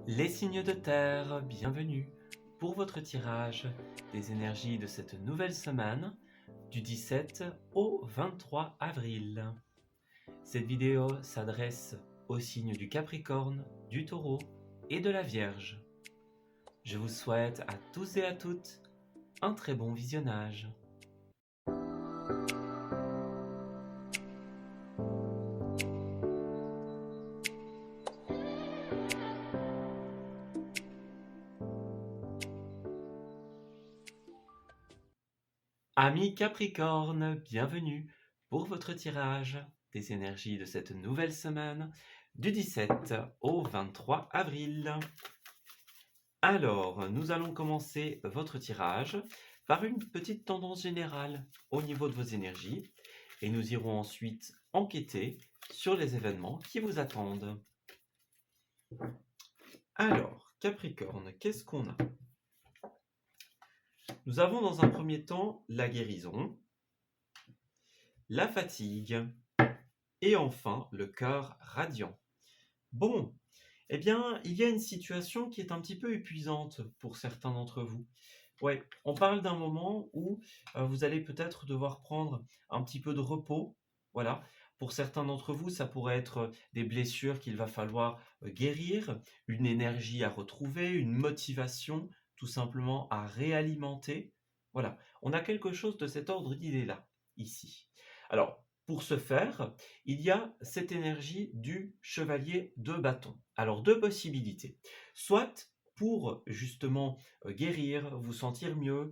Les signes de terre, bienvenue pour votre tirage des énergies de cette nouvelle semaine du 17 au 23 avril. Cette vidéo s'adresse aux signes du Capricorne, du Taureau et de la Vierge. Je vous souhaite à tous et à toutes un très bon visionnage. Amis Capricorne, bienvenue pour votre tirage des énergies de cette nouvelle semaine du 17 au 23 avril. Alors, nous allons commencer votre tirage par une petite tendance générale au niveau de vos énergies et nous irons ensuite enquêter sur les événements qui vous attendent. Alors, Capricorne, qu'est-ce qu'on a? Nous avons dans un premier temps la guérison, la fatigue et enfin le cœur radiant. Bon, eh bien, il y a une situation qui est un petit peu épuisante pour certains d'entre vous. Ouais, on parle d'un moment où vous allez peut-être devoir prendre un petit peu de repos. Voilà. Pour certains d'entre vous, ça pourrait être des blessures qu'il va falloir guérir, une énergie à retrouver, une motivation tout simplement à réalimenter. Voilà. On a quelque chose de cet ordre d'idée-là, ici. Alors, pour ce faire, il y a cette énergie du chevalier de bâton. Alors, deux possibilités. Soit pour justement guérir, vous sentir mieux,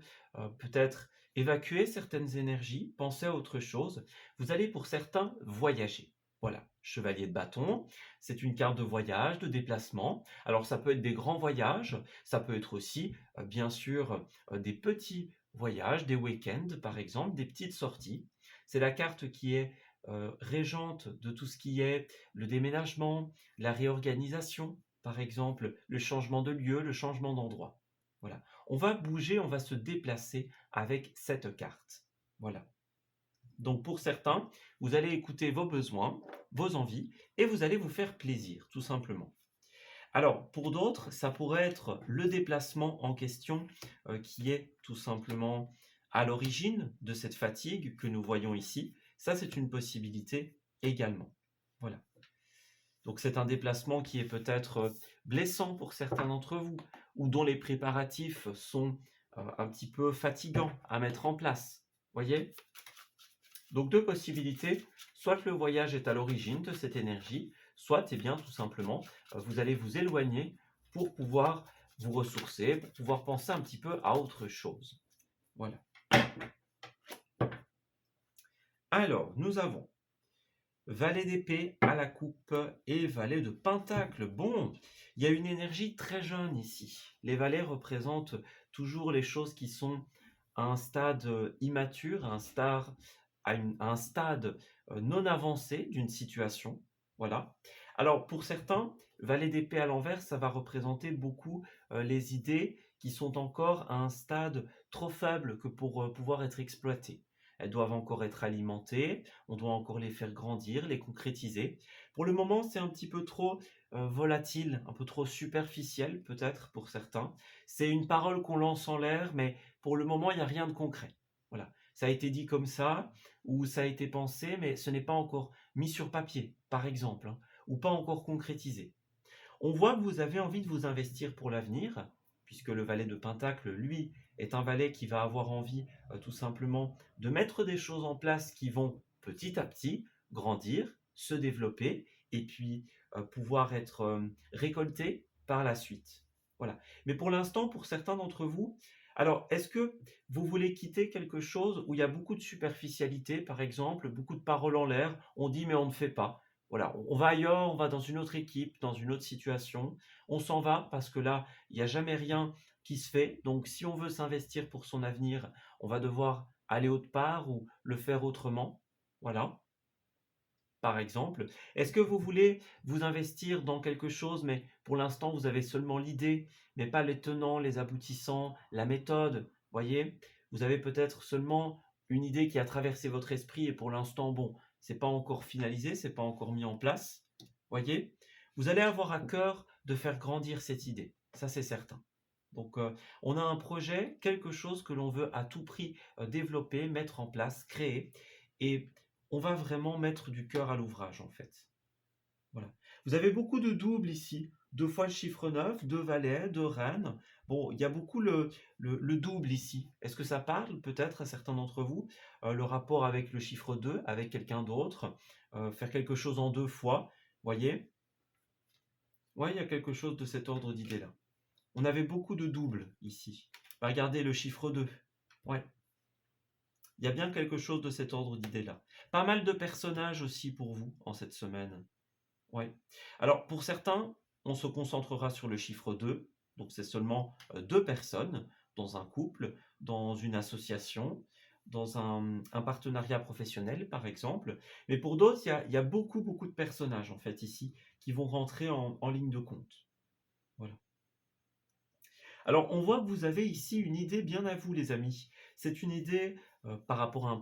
peut-être évacuer certaines énergies, penser à autre chose. Vous allez pour certains voyager. Voilà, chevalier de bâton, c'est une carte de voyage, de déplacement. Alors ça peut être des grands voyages, ça peut être aussi bien sûr des petits voyages, des week-ends par exemple, des petites sorties. C'est la carte qui est régente de tout ce qui est le déménagement, la réorganisation, par exemple, le changement de lieu, le changement d'endroit. Voilà. On va bouger, on va se déplacer avec cette carte. Voilà. Donc pour certains, vous allez écouter vos besoins, vos envies, et vous allez vous faire plaisir, tout simplement. Alors, pour d'autres, ça pourrait être le déplacement en question qui est tout simplement à l'origine de cette fatigue que nous voyons ici. Ça, c'est une possibilité également. Voilà. Donc c'est un déplacement qui est peut-être blessant pour certains d'entre vous, ou dont les préparatifs sont un petit peu fatigants à mettre en place. Voyez? Donc deux possibilités, soit le voyage est à l'origine de cette énergie, soit eh bien tout simplement vous allez vous éloigner pour pouvoir vous ressourcer, pour pouvoir penser un petit peu à autre chose. Voilà. Alors, nous avons valet d'épée à la coupe et valet de pentacle. Bon, il y a une énergie très jeune ici. Les valets représentent toujours les choses qui sont à un stade immature, à un stade non avancé d'une situation. Voilà. Alors pour certains, valet d'épée à l'envers, ça va représenter beaucoup les idées qui sont encore à un stade trop faible que pour pouvoir être exploitées. Elles doivent encore être alimentées, on doit encore les faire grandir, les concrétiser. Pour le moment, c'est un petit peu trop volatile, un peu trop superficiel peut-être pour certains. C'est une parole qu'on lance en l'air, mais pour le moment, il n'y a rien de concret. Voilà. Ça a été dit comme ça, ou ça a été pensé, mais ce n'est pas encore mis sur papier, par exemple, hein, ou pas encore concrétisé. On voit que vous avez envie de vous investir pour l'avenir, puisque le valet de Pentacle, lui, est un valet qui va avoir envie tout simplement de mettre des choses en place qui vont petit à petit grandir, se développer et puis pouvoir être récoltées par la suite. Voilà. Mais pour l'instant, pour certains d'entre vous, alors est-ce que vous voulez quitter quelque chose où il y a beaucoup de superficialité, par exemple, beaucoup de paroles en l'air, on dit mais on ne fait pas. Voilà, on va ailleurs, on va dans une autre équipe, dans une autre situation. On s'en va parce que là, il n'y a jamais rien qui se fait. Donc, si on veut s'investir pour son avenir, on va devoir aller autre part ou le faire autrement. Voilà, par exemple. Est-ce que vous voulez vous investir dans quelque chose, mais pour l'instant, vous avez seulement l'idée, mais pas les tenants, les aboutissants, la méthode, voyez? Vous avez peut-être seulement une idée qui a traversé votre esprit et pour l'instant, bon, c'est pas encore finalisé, c'est pas encore mis en place, voyez? Vous allez avoir à cœur de faire grandir cette idée, ça c'est certain. Donc on a un projet, quelque chose que l'on veut à tout prix développer, mettre en place, créer, et on va vraiment mettre du cœur à l'ouvrage en fait. Voilà. Vous avez beaucoup de doubles ici. Deux fois le chiffre 9, deux valets, deux reines. Bon, il y a beaucoup le double ici. Est-ce que ça parle peut-être à certains d'entre vous? Le rapport avec le chiffre 2, avec quelqu'un d'autre, faire quelque chose en deux fois, voyez? Ouais, il y a quelque chose de cet ordre d'idée-là. On avait beaucoup de doubles ici. Bah, regardez le chiffre 2. Ouais, il y a bien quelque chose de cet ordre d'idée-là. Pas mal de personnages aussi pour vous en cette semaine. Ouais. Alors pour certains, on se concentrera sur le chiffre 2. Donc c'est seulement deux personnes dans un couple, dans une association, dans un partenariat professionnel par exemple. Mais pour d'autres, il y a beaucoup, beaucoup de personnages en fait ici qui vont rentrer en ligne de compte. Voilà. Alors, on voit que vous avez ici une idée bien à vous, les amis. C'est une idée par rapport à un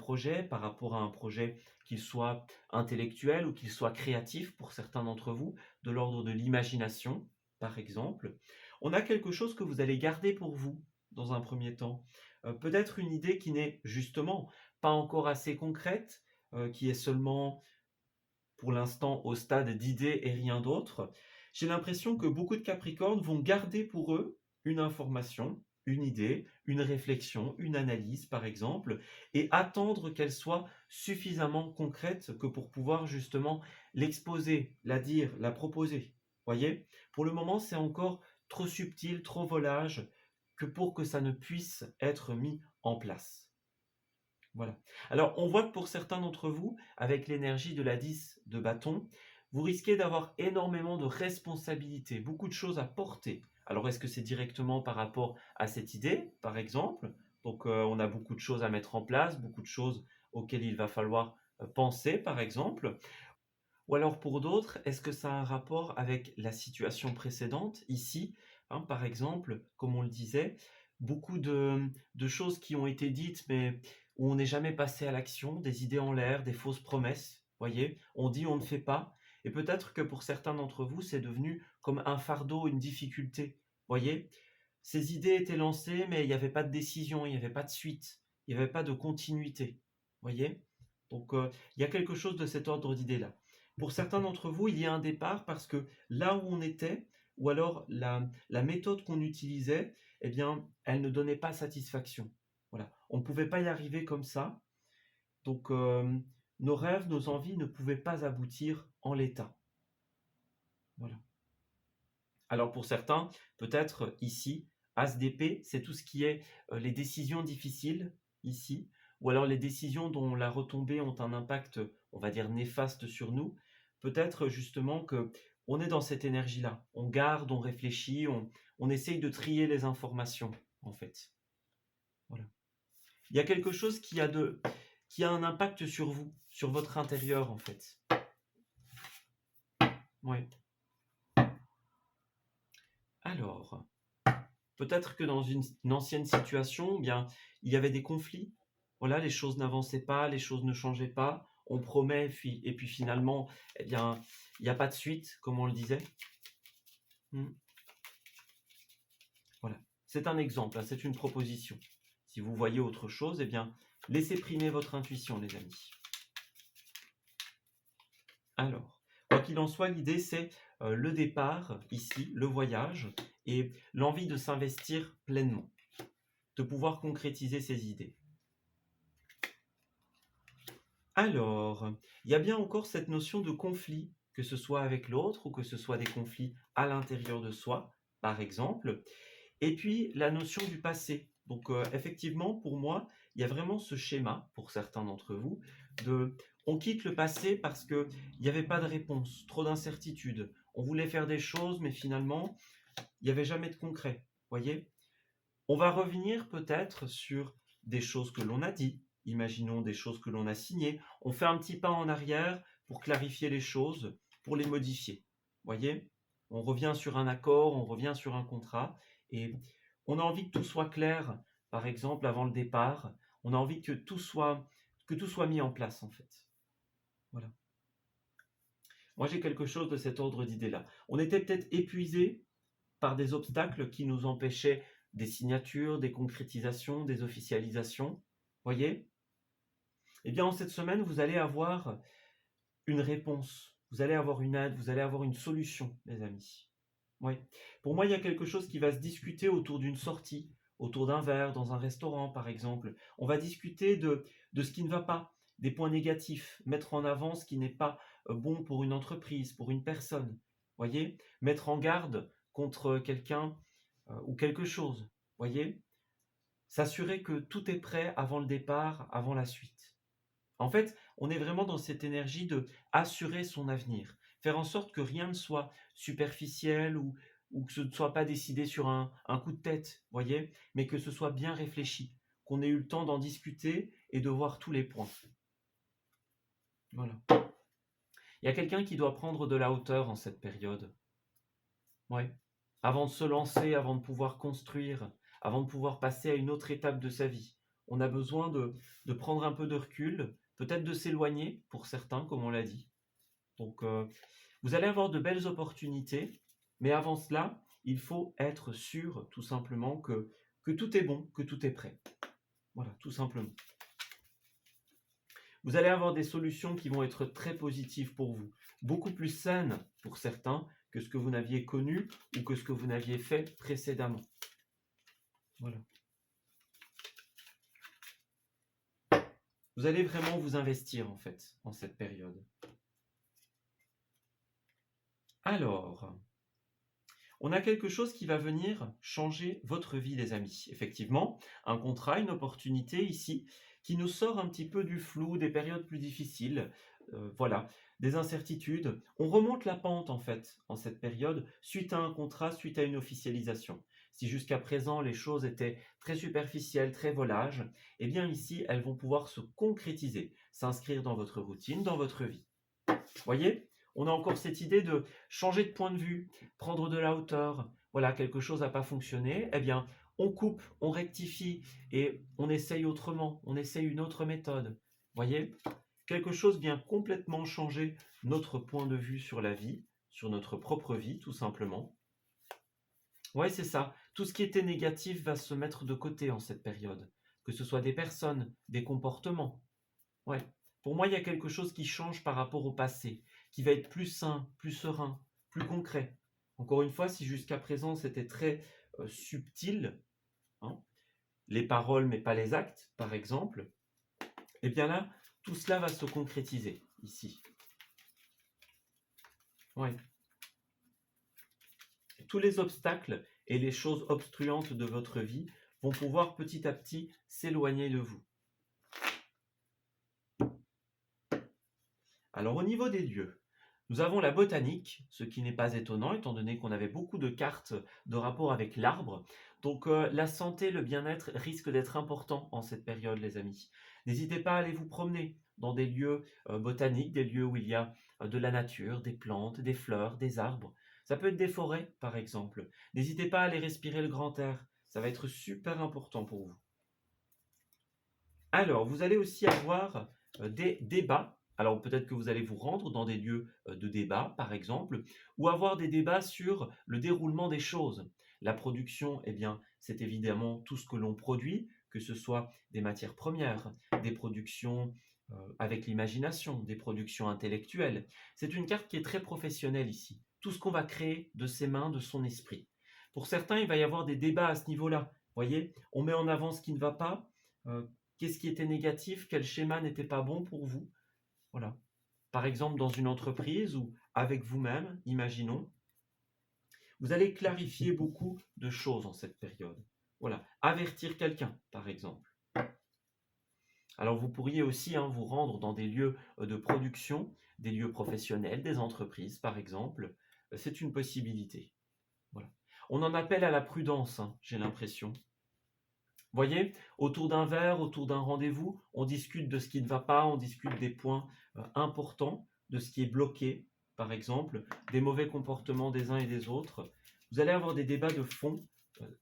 projet qu'il soit intellectuel ou qu'il soit créatif pour certains d'entre vous, de l'ordre de l'imagination, par exemple. On a quelque chose que vous allez garder pour vous dans un premier temps. Peut-être une idée qui n'est justement pas encore assez concrète, qui est seulement pour l'instant au stade d'idée et rien d'autre. J'ai l'impression que beaucoup de Capricornes vont garder pour eux une information, une idée, une réflexion, une analyse par exemple, et attendre qu'elle soit suffisamment concrète que pour pouvoir justement l'exposer, la dire, la proposer. Voyez? Pour le moment, c'est encore trop subtil, trop volage, que pour que ça ne puisse être mis en place. Voilà. Alors, on voit que pour certains d'entre vous, avec l'énergie de la 10 de bâton, vous risquez d'avoir énormément de responsabilités, beaucoup de choses à porter. Alors, est-ce que c'est directement par rapport à cette idée, par exemple? Donc, on a beaucoup de choses à mettre en place, beaucoup de choses auxquelles il va falloir penser, par exemple. Ou alors pour d'autres, est-ce que ça a un rapport avec la situation précédente, ici, hein, par exemple, comme on le disait, beaucoup de choses qui ont été dites, mais où on n'est jamais passé à l'action, des idées en l'air, des fausses promesses, voyez, on dit, on ne fait pas, et peut-être que pour certains d'entre vous, c'est devenu comme un fardeau, une difficulté, voyez, ces idées étaient lancées, mais il n'y avait pas de décision, il n'y avait pas de suite, il n'y avait pas de continuité, voyez, donc il y a quelque chose de cet ordre d'idées-là. Pour certains d'entre vous, il y a un départ parce que là où on était, ou alors la méthode qu'on utilisait, eh bien, elle ne donnait pas satisfaction. Voilà. On ne pouvait pas y arriver comme ça. Donc, nos rêves, nos envies ne pouvaient pas aboutir en l'état. Voilà. Alors, pour certains, peut-être ici, As d'épée, c'est tout ce qui est les décisions difficiles ici, ou alors les décisions dont la retombée ont un impact, on va dire, néfaste sur nous. Peut-être justement que on est dans cette énergie-là. On garde, on réfléchit, on essaye de trier les informations, en fait. Voilà. Il y a quelque chose qui a un impact sur vous, sur votre intérieur, en fait. Ouais. Alors, peut-être que dans une ancienne situation, eh bien, il y avait des conflits. Voilà, les choses n'avançaient pas, les choses ne changeaient pas. On promet, et puis finalement, eh bien, il n'y a pas de suite, comme on le disait. Voilà. C'est un exemple, hein, c'est une proposition. Si vous voyez autre chose, eh bien, laissez primer votre intuition, les amis. Alors, quoi qu'il en soit, l'idée, c'est le départ, ici, le voyage, et l'envie de s'investir pleinement, de pouvoir concrétiser ses idées. Alors, il y a bien encore cette notion de conflit, que ce soit avec l'autre ou que ce soit des conflits à l'intérieur de soi, par exemple. Et puis, la notion du passé. Donc, effectivement, pour moi, il y a vraiment ce schéma, pour certains d'entre vous, de on quitte le passé parce qu'il n'y avait pas de réponse, trop d'incertitudes. On voulait faire des choses, mais finalement, il n'y avait jamais de concret. Voyez? On va revenir peut-être sur des choses que l'on a dit, imaginons des choses que l'on a signées. On fait un petit pas en arrière pour clarifier les choses, pour les modifier. Voyez? On revient sur un accord, on revient sur un contrat, et on a envie que tout soit clair, par exemple, avant le départ. On a envie que tout soit mis en place, en fait. Voilà. Moi, j'ai quelque chose de cet ordre d'idée-là. On était peut-être épuisé par des obstacles qui nous empêchaient des signatures, des concrétisations, des officialisations. Voyez? Eh bien, en cette semaine, vous allez avoir une réponse, vous allez avoir une aide, vous allez avoir une solution, mes amis. Oui. Pour moi, il y a quelque chose qui va se discuter autour d'une sortie, autour d'un verre, dans un restaurant, par exemple. On va discuter de ce qui ne va pas, des points négatifs, mettre en avant ce qui n'est pas bon pour une entreprise, pour une personne. Voyez? Mettre en garde contre quelqu'un ou quelque chose. Voyez? S'assurer que tout est prêt avant le départ, avant la suite. En fait, on est vraiment dans cette énergie de assurer son avenir, faire en sorte que rien ne soit superficiel ou que ce ne soit pas décidé sur un coup de tête, voyez, mais que ce soit bien réfléchi, qu'on ait eu le temps d'en discuter et de voir tous les points. Voilà. Il y a quelqu'un qui doit prendre de la hauteur en cette période. Ouais. Avant de se lancer, avant de pouvoir construire, avant de pouvoir passer à une autre étape de sa vie. On a besoin de prendre un peu de recul, peut-être de s'éloigner pour certains, comme on l'a dit. Donc, vous allez avoir de belles opportunités, mais avant cela, il faut être sûr, tout simplement, que tout est bon, que tout est prêt. Voilà, tout simplement. Vous allez avoir des solutions qui vont être très positives pour vous, beaucoup plus saines pour certains que ce que vous n'aviez connu ou que ce que vous n'aviez fait précédemment. Voilà. Vous allez vraiment vous investir en fait en cette période. Alors, on a quelque chose qui va venir changer votre vie, les amis. Effectivement, un contrat, une opportunité ici qui nous sort un petit peu du flou, des périodes plus difficiles, voilà, des incertitudes. On remonte la pente en fait en cette période suite à un contrat, suite à une officialisation. Si jusqu'à présent les choses étaient très superficielles, très volages, eh bien ici elles vont pouvoir se concrétiser, s'inscrire dans votre routine, dans votre vie. Voyez? On a encore cette idée de changer de point de vue, prendre de la hauteur. Voilà, quelque chose n'a pas fonctionné, eh bien, on coupe, on rectifie et on essaye autrement, on essaye une autre méthode. Voyez? Quelque chose vient complètement changer notre point de vue sur la vie, sur notre propre vie, tout simplement. Ouais, c'est ça. Tout ce qui était négatif va se mettre de côté en cette période. Que ce soit des personnes, des comportements. Ouais. Pour moi, il y a quelque chose qui change par rapport au passé, qui va être plus sain, plus serein, plus concret. Encore une fois, si jusqu'à présent c'était très subtil, hein, les paroles mais pas les actes, par exemple, eh bien là, tout cela va se concrétiser ici. Ouais. Tous les obstacles et les choses obstruantes de votre vie vont pouvoir petit à petit s'éloigner de vous. Alors au niveau des lieux, nous avons la botanique, ce qui n'est pas étonnant étant donné qu'on avait beaucoup de cartes de rapport avec l'arbre. Donc la santé, le bien-être risque d'être important en cette période, les amis. N'hésitez pas à aller vous promener dans des lieux botaniques, des lieux où il y a de la nature, des plantes, des fleurs, des arbres. Ça peut être des forêts, par exemple. N'hésitez pas à aller respirer le grand air. Ça va être super important pour vous. Alors, vous allez aussi avoir des débats. Alors, peut-être que vous allez vous rendre dans des lieux de débat, par exemple, ou avoir des débats sur le déroulement des choses. La production, eh bien, c'est évidemment tout ce que l'on produit, que ce soit des matières premières, des productions avec l'imagination, des productions intellectuelles. C'est une carte qui est très professionnelle ici. Tout ce qu'on va créer de ses mains, de son esprit. Pour certains, il va y avoir des débats à ce niveau-là. Voyez, on met en avant ce qui ne va pas. euh, Qu'est-ce qui était négatif? Quel schéma n'était pas bon pour vous? Voilà. Par exemple, dans une entreprise ou avec vous-même, imaginons, vous allez clarifier beaucoup de choses en cette période. Voilà. Avertir quelqu'un, par exemple. Alors, vous pourriez aussi vous rendre dans des lieux de production, des lieux professionnels, des entreprises, par exemple. C'est une possibilité. Voilà. On en appelle à la prudence, j'ai l'impression. Voyez, autour d'un verre, autour d'un rendez-vous, on discute de ce qui ne va pas, on discute des points importants, de ce qui est bloqué, par exemple, des mauvais comportements des uns et des autres. Vous allez avoir des débats de fond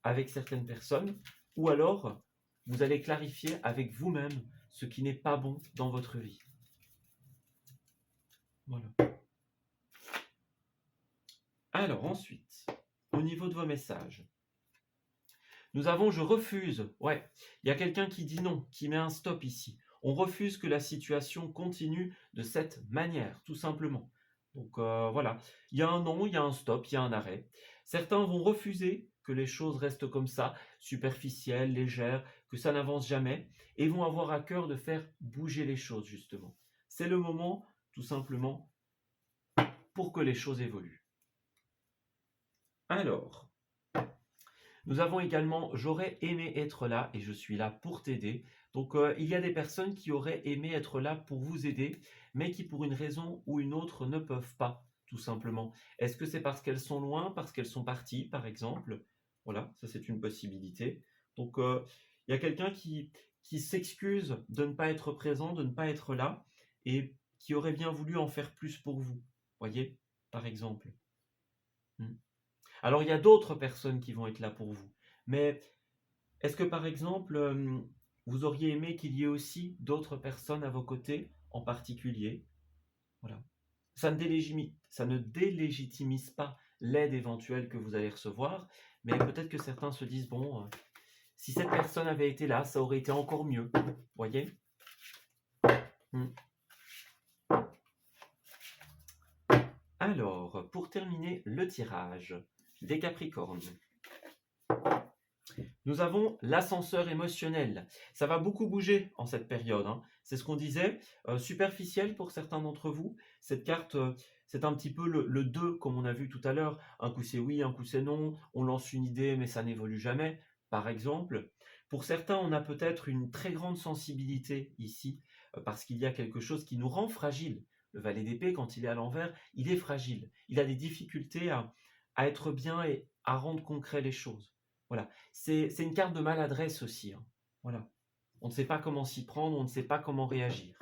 avec certaines personnes, ou alors vous allez clarifier avec vous-même ce qui n'est pas bon dans votre vie. Voilà. Alors ensuite, au niveau de vos messages, nous avons je refuse. Ouais, il y a quelqu'un qui dit non, qui met un stop ici. On refuse que la situation continue de cette manière, tout simplement. Donc voilà, il y a un non, il y a un stop, il y a un arrêt. Certains vont refuser que les choses restent comme ça, superficielles, légères, que ça n'avance jamais, et vont avoir à cœur de faire bouger les choses, justement. C'est le moment, tout simplement, pour que les choses évoluent. Alors, nous avons également j'aurais aimé être là et je suis là pour t'aider. Donc il y a des personnes qui auraient aimé être là pour vous aider, mais qui pour une raison ou une autre ne peuvent pas, tout simplement. Est-ce que c'est parce qu'elles sont loin, parce qu'elles sont parties, par exemple? Voilà, ça c'est une possibilité. Donc il y a quelqu'un qui s'excuse de ne pas être présent, de ne pas être là, et qui aurait bien voulu en faire plus pour vous. Voyez, par exemple. Hmm. Alors, il y a d'autres personnes qui vont être là pour vous. Mais est-ce que, par exemple, vous auriez aimé qu'il y ait aussi d'autres personnes à vos côtés en particulier? Voilà. Ça ne délégitimise pas l'aide éventuelle que vous allez recevoir, mais peut-être que certains se disent, bon, si cette personne avait été là, ça aurait été encore mieux. Voyez? Hmm. Alors, pour terminer le tirage des Capricornes, nous avons l'ascenseur émotionnel. Ça va beaucoup bouger en cette période, hein. C'est ce qu'on disait, superficiel pour certains d'entre vous. Cette carte, c'est un petit peu le 2 comme on a vu tout à l'heure. Un coup c'est oui, un coup c'est non. On lance une idée mais ça n'évolue jamais, par exemple. Pour certains, on a peut-être une très grande sensibilité ici, parce qu'il y a quelque chose qui nous rend fragile. Le valet d'épée, quand il est à l'envers, il est fragile. Il a des difficultés à être bien et à rendre concret les choses. Voilà. C'est une carte de maladresse aussi, hein. Voilà. On ne sait pas comment s'y prendre, on ne sait pas comment réagir.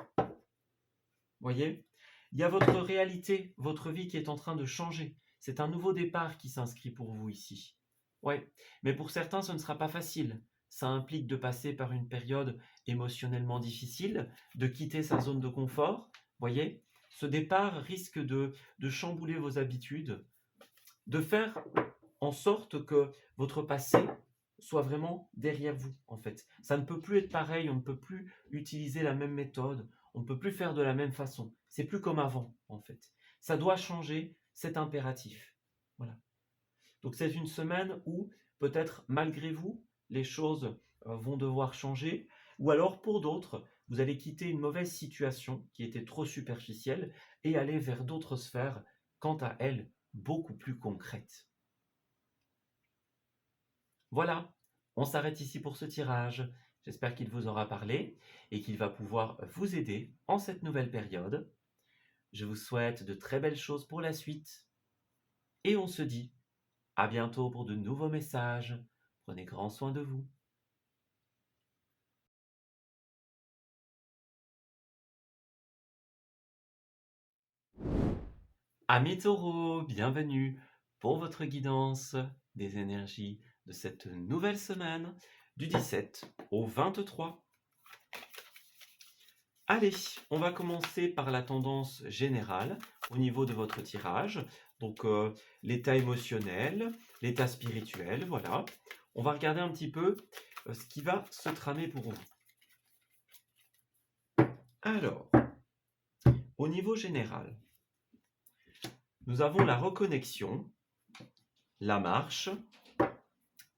Voyez? Il y a votre réalité, votre vie qui est en train de changer. C'est un nouveau départ qui s'inscrit pour vous ici. Ouais, mais pour certains, ce ne sera pas facile. Ça implique de passer par une période émotionnellement difficile, de quitter sa zone de confort. Voyez? Ce départ risque de chambouler vos habitudes, de faire en sorte que votre passé soit vraiment derrière vous, en fait. Ça ne peut plus être pareil, on ne peut plus utiliser la même méthode, on ne peut plus faire de la même façon. C'est plus comme avant, en fait. Ça doit changer, c'est impératif. Voilà. Donc c'est une semaine où, peut-être malgré vous, les choses vont devoir changer, ou alors pour d'autres, vous allez quitter une mauvaise situation qui était trop superficielle et aller vers d'autres sphères, quant à elles, beaucoup plus concrètes. Voilà, on s'arrête ici pour ce tirage. J'espère qu'il vous aura parlé et qu'il va pouvoir vous aider en cette nouvelle période. Je vous souhaite de très belles choses pour la suite et on se dit à bientôt pour de nouveaux messages. Prenez grand soin de vous. Amis taureaux, bienvenue pour votre guidance des énergies de cette nouvelle semaine du 17 au 23. Allez, on va commencer par la tendance générale au niveau de votre tirage. Donc l'état émotionnel, l'état spirituel, voilà. On va regarder un petit peu ce qui va se tramer pour vous. Alors, au niveau général, nous avons la reconnexion, la marche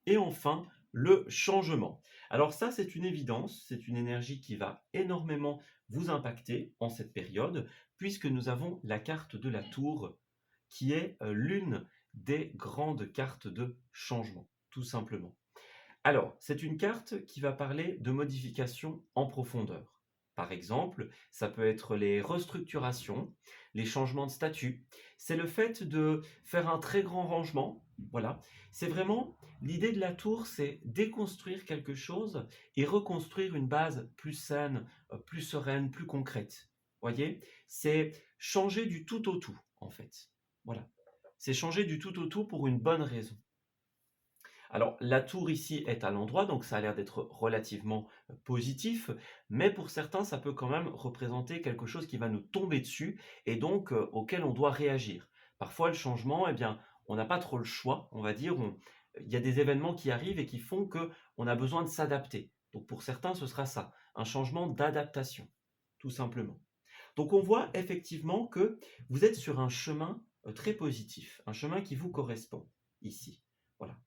et enfin le changement. Alors ça, c'est une évidence, c'est une énergie qui va énormément vous impacter en cette période, puisque nous avons la carte de la tour, qui est l'une des grandes cartes de changement, tout simplement. Alors, c'est une carte qui va parler de modifications en profondeur. Par exemple, ça peut être les restructurations, les changements de statut. C'est le fait de faire un très grand rangement. Voilà. C'est vraiment l'idée de la tour, c'est déconstruire quelque chose et reconstruire une base plus saine, plus sereine, plus concrète. Voyez? C'est changer du tout au tout, en fait. Voilà. C'est changer du tout au tout pour une bonne raison. Alors, la tour ici est à l'endroit, donc ça a l'air d'être relativement positif, mais pour certains, ça peut quand même représenter quelque chose qui va nous tomber dessus et donc auquel on doit réagir. Parfois, le changement, eh bien, on n'a pas trop le choix, on va dire. Il y a des événements qui arrivent et qui font qu'on a besoin de s'adapter. Donc pour certains, ce sera ça, un changement d'adaptation, tout simplement. Donc on voit effectivement que vous êtes sur un chemin très positif, un chemin qui vous correspond ici. Voilà.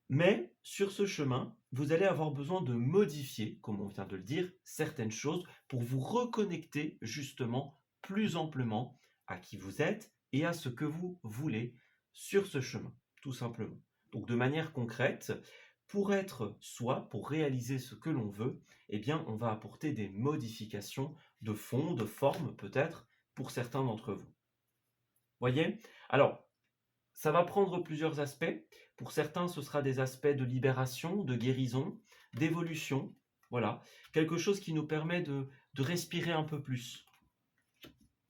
Mais sur ce chemin, vous allez avoir besoin de modifier, comme on vient de le dire, certaines choses pour vous reconnecter justement plus amplement à qui vous êtes et à ce que vous voulez sur ce chemin, tout simplement. Donc de manière concrète, pour être soi, pour réaliser ce que l'on veut, eh bien on va apporter des modifications de fond, de forme peut-être, pour certains d'entre vous. Voyez? Alors, ça va prendre plusieurs aspects. Pour certains, ce sera des aspects de libération, de guérison, d'évolution. Voilà, quelque chose qui nous permet de respirer un peu plus.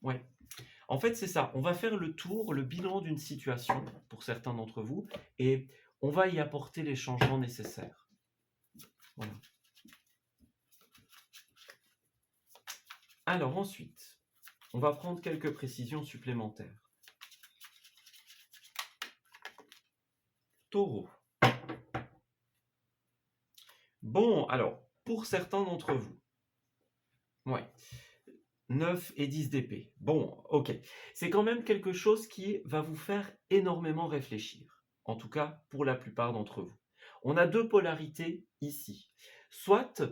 Ouais. En fait, c'est ça. On va faire le tour, le bilan d'une situation pour certains d'entre vous et on va y apporter les changements nécessaires. Voilà. Alors ensuite, on va prendre quelques précisions supplémentaires. Taureau. Bon, alors, pour certains d'entre vous, ouais, 9 et 10 d'épée. Bon, ok. C'est quand même quelque chose qui va vous faire énormément réfléchir. En tout cas, pour la plupart d'entre vous. On a deux polarités ici. Soit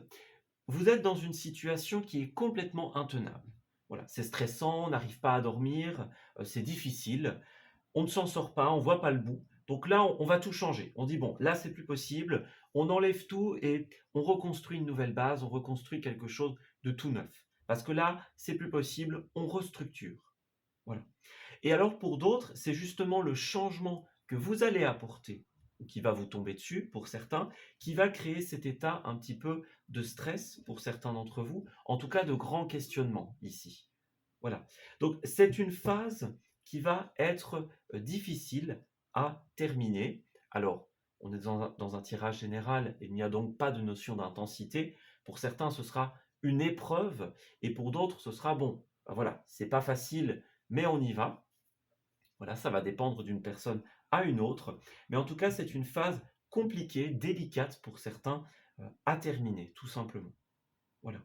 vous êtes dans une situation qui est complètement intenable. Voilà, c'est stressant, on n'arrive pas à dormir, c'est difficile, on ne s'en sort pas, on voit pas le bout. Donc là, on va tout changer. On dit, bon, là, c'est plus possible, on enlève tout et on reconstruit une nouvelle base, on reconstruit quelque chose de tout neuf. Parce que là, c'est plus possible, on restructure. Voilà. Et alors, pour d'autres, c'est justement le changement que vous allez apporter, qui va vous tomber dessus pour certains, qui va créer cet état un petit peu de stress pour certains d'entre vous, en tout cas de grands questionnements ici. Voilà. Donc, c'est une phase qui va être difficile à terminer. Alors, on est dans un tirage général, et il n'y a donc pas de notion d'intensité. Pour certains, ce sera une épreuve, et pour d'autres, ce sera bon. Ben voilà, c'est pas facile, mais on y va. Voilà, ça va dépendre d'une personne à une autre, mais en tout cas, c'est une phase compliquée, délicate pour certains à terminer, tout simplement. Voilà.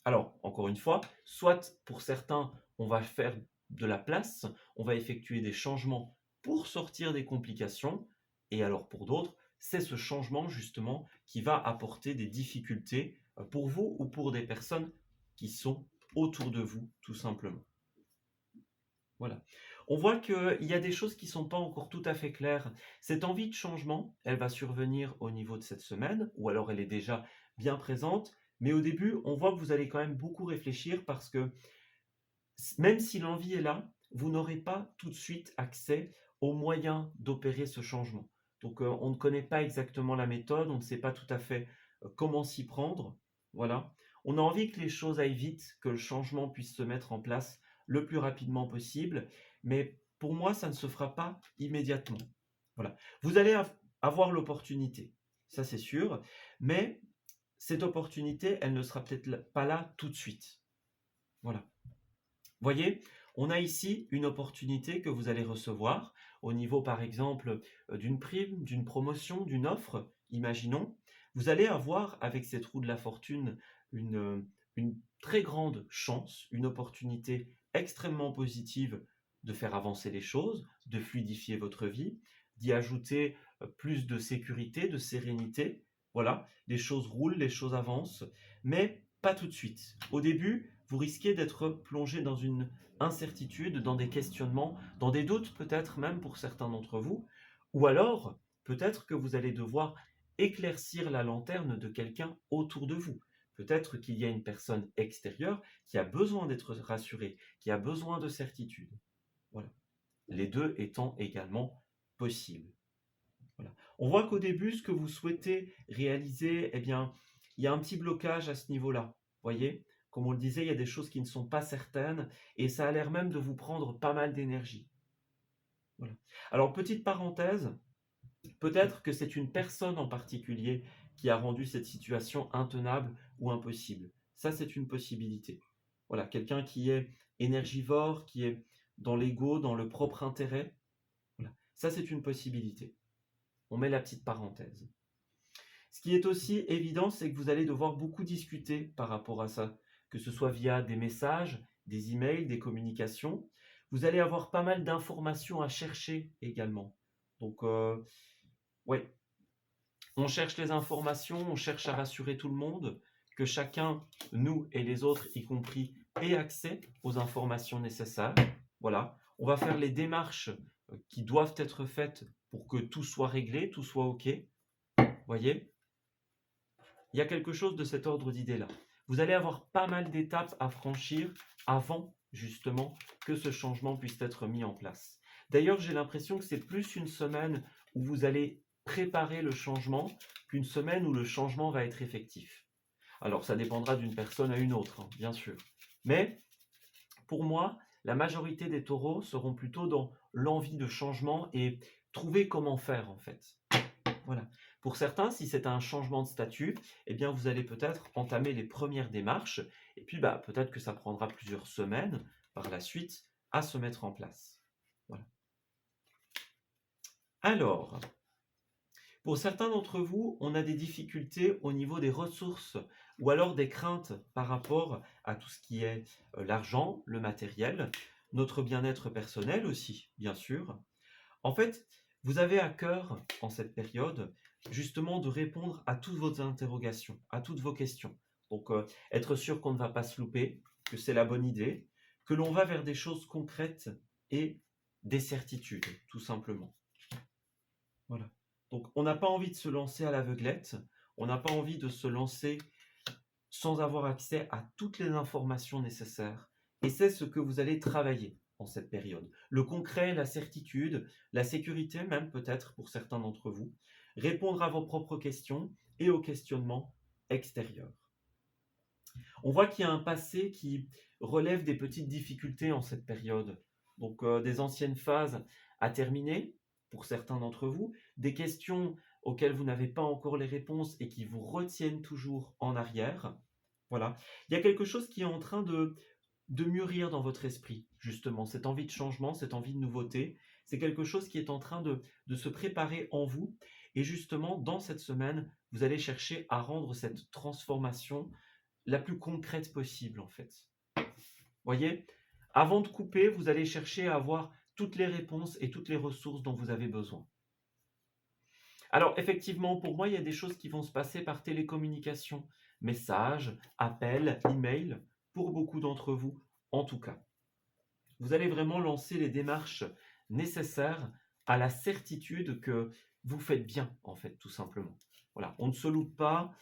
Alors, encore une fois, soit pour certains, on va faire de la place, on va effectuer des changements pour sortir des complications, et alors pour d'autres, c'est ce changement justement qui va apporter des difficultés pour vous ou pour des personnes qui sont autour de vous, tout simplement. Voilà. On voit qu'il y a des choses qui ne sont pas encore tout à fait claires. Cette envie de changement, elle va survenir au niveau de cette semaine, ou alors elle est déjà bien présente, mais au début, on voit que vous allez quand même beaucoup réfléchir parce que même si l'envie est là, vous n'aurez pas tout de suite accès aux moyens d'opérer ce changement. Donc on ne connaît pas exactement la méthode, on ne sait pas tout à fait comment s'y prendre. Voilà. On a envie que les choses aillent vite, que le changement puisse se mettre en place le plus rapidement possible, mais pour moi, ça ne se fera pas immédiatement. Voilà. Vous allez avoir l'opportunité, ça c'est sûr, mais cette opportunité, elle ne sera peut-être pas là tout de suite. Voilà. Voyez, on a ici une opportunité que vous allez recevoir au niveau, par exemple, d'une prime, d'une promotion, d'une offre. Imaginons, vous allez avoir avec cette roue de la fortune une très grande chance, une opportunité extrêmement positive de faire avancer les choses, de fluidifier votre vie, d'y ajouter plus de sécurité, de sérénité. Voilà, les choses roulent, les choses avancent, mais pas tout de suite. Au début, vous risquez d'être plongé dans une incertitude, dans des questionnements, dans des doutes peut-être même pour certains d'entre vous, ou alors peut-être que vous allez devoir éclaircir la lanterne de quelqu'un autour de vous. Peut-être qu'il y a une personne extérieure qui a besoin d'être rassurée, qui a besoin de certitude. Voilà. Les deux étant également possibles. Voilà. On voit qu'au début, ce que vous souhaitez réaliser, eh bien, il y a un petit blocage à ce niveau-là. Voyez, comme on le disait, il y a des choses qui ne sont pas certaines et ça a l'air même de vous prendre pas mal d'énergie. Voilà. Alors, petite parenthèse, peut-être que c'est une personne en particulier qui a rendu cette situation intenable ou impossible. Ça, c'est une possibilité. Voilà, quelqu'un qui est énergivore, qui est dans l'ego, dans le propre intérêt. Voilà. Ça, c'est une possibilité. On met la petite parenthèse. Ce qui est aussi évident, c'est que vous allez devoir beaucoup discuter par rapport à ça, que ce soit via des messages, des emails, des communications. Vous allez avoir pas mal d'informations à chercher également. Donc, ouais, on cherche les informations, on cherche à rassurer tout le monde, que chacun, nous et les autres, y compris, ait accès aux informations nécessaires. Voilà, on va faire les démarches qui doivent être faites pour que tout soit réglé, tout soit OK. Voyez, il y a quelque chose de cet ordre d'idée-là. Vous allez avoir pas mal d'étapes à franchir avant, justement, que ce changement puisse être mis en place. D'ailleurs, j'ai l'impression que c'est plus une semaine où vous allez préparer le changement qu'une semaine où le changement va être effectif. Alors, ça dépendra d'une personne à une autre, hein, bien sûr. Mais, pour moi, la majorité des taureaux seront plutôt dans l'envie de changement et trouver comment faire, en fait. Voilà. Pour certains, si c'est un changement de statut, eh bien, vous allez peut-être entamer les premières démarches et puis peut-être que ça prendra plusieurs semaines par la suite à se mettre en place. Voilà. Alors, pour certains d'entre vous, on a des difficultés au niveau des ressources ou alors des craintes par rapport à tout ce qui est l'argent, le matériel, notre bien-être personnel aussi, bien sûr. En fait, vous avez à cœur, en cette période, justement de répondre à toutes vos interrogations, à toutes vos questions. Donc, être sûr qu'on ne va pas se louper, que c'est la bonne idée, que l'on va vers des choses concrètes et des certitudes, tout simplement. Voilà. Donc, on n'a pas envie de se lancer à l'aveuglette, on n'a pas envie de se lancer sans avoir accès à toutes les informations nécessaires. Et c'est ce que vous allez travailler en cette période. Le concret, la certitude, la sécurité même peut-être pour certains d'entre vous, répondre à vos propres questions et aux questionnements extérieurs. On voit qu'il y a un passé qui relève des petites difficultés en cette période. Donc des anciennes phases à terminer pour certains d'entre vous, des questions auxquelles vous n'avez pas encore les réponses et qui vous retiennent toujours en arrière. Voilà. Il y a quelque chose qui est en train de mûrir dans votre esprit, justement, cette envie de changement, cette envie de nouveauté. C'est quelque chose qui est en train de se préparer en vous. Et justement, dans cette semaine, vous allez chercher à rendre cette transformation la plus concrète possible, en fait. Voyez, avant de couper, vous allez chercher à avoir toutes les réponses et toutes les ressources dont vous avez besoin. Alors, effectivement, pour moi, il y a des choses qui vont se passer par télécommunication, messages, appels, emails, pour beaucoup d'entre vous, en tout cas. Vous allez vraiment lancer les démarches nécessaires à la certitude que vous faites bien, en fait, tout simplement. Voilà, on ne se loupe pas